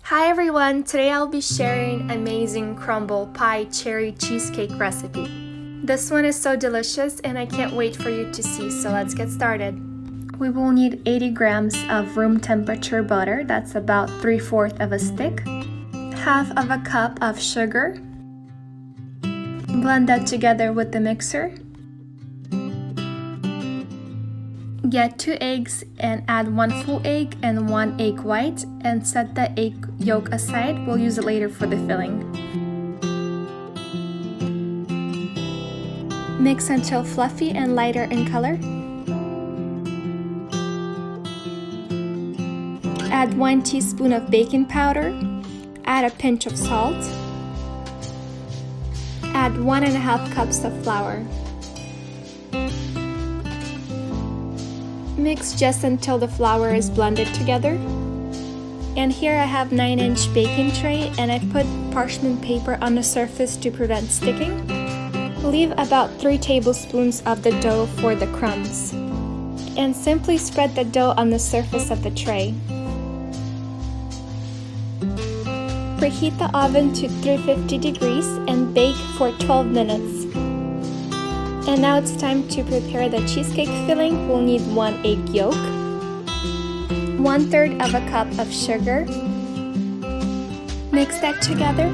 Hi everyone! Today I'll be sharing an amazing crumble pie cherry cheesecake recipe. This one is so delicious and I can't wait for you to see, so let's get started. We will need 80 grams of room temperature butter, that's about 3/4 of a stick, half of a cup of sugar, blend that together with the mixer. Get 2 eggs and add 1 full egg and 1 egg white and set the egg yolk aside. We'll use it later for the filling. Mix until fluffy and lighter in color. Add 1 teaspoon of baking powder. Add a pinch of salt. Add 1.5 cups of flour. Mix just until the flour is blended together. And here I have 9-inch baking tray and I put parchment paper on the surface to prevent sticking. Leave about 3 tablespoons of the dough for the crumbs. And simply spread the dough on the surface of the tray. Preheat the oven to 350 degrees and bake for 12 minutes. And now it's time to prepare the cheesecake filling. We'll need 1 egg yolk, 1/3 of a cup of sugar. Mix that together.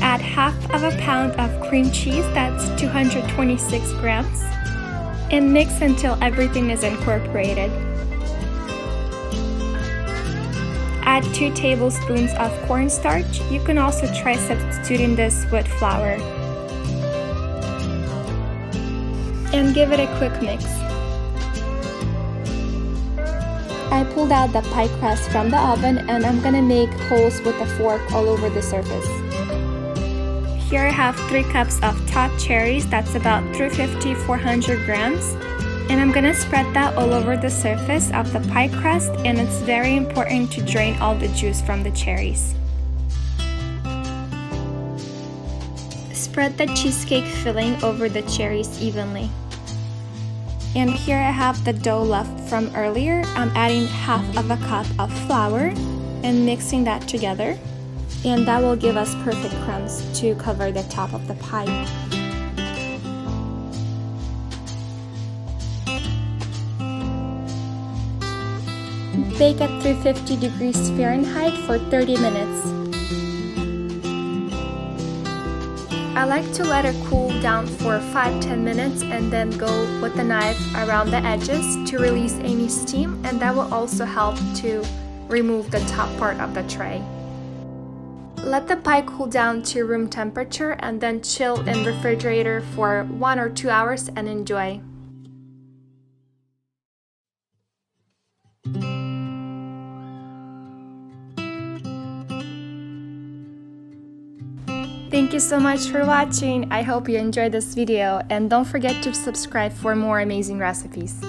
Add half of a pound of cream cheese, that's 226 grams, and mix until everything is incorporated. Add 2 tablespoons of cornstarch. You can also try substituting this with flour. And give it a quick mix. I pulled out the pie crust from the oven and I'm gonna make holes with a fork all over the surface. Here I have 3 cups of thawed cherries, that's about 350-400 grams. And I'm gonna spread that all over the surface of the pie crust, and it's very important to drain all the juice from the cherries. Spread the cheesecake filling over the cherries evenly. And here I have the dough left from earlier. I'm adding half of a cup of flour and mixing that together. And that will give us perfect crumbs to cover the top of the pie. Bake at 350 degrees Fahrenheit for 30 minutes. I like to let it cool down for 5-10 minutes and then go with the knife around the edges to release any steam, and that will also help to remove the top part of the tray. Let the pie cool down to room temperature and then chill in the refrigerator for 1 or 2 hours and enjoy. Thank you so much for watching. I hope you enjoyed this video and don't forget to subscribe for more amazing recipes.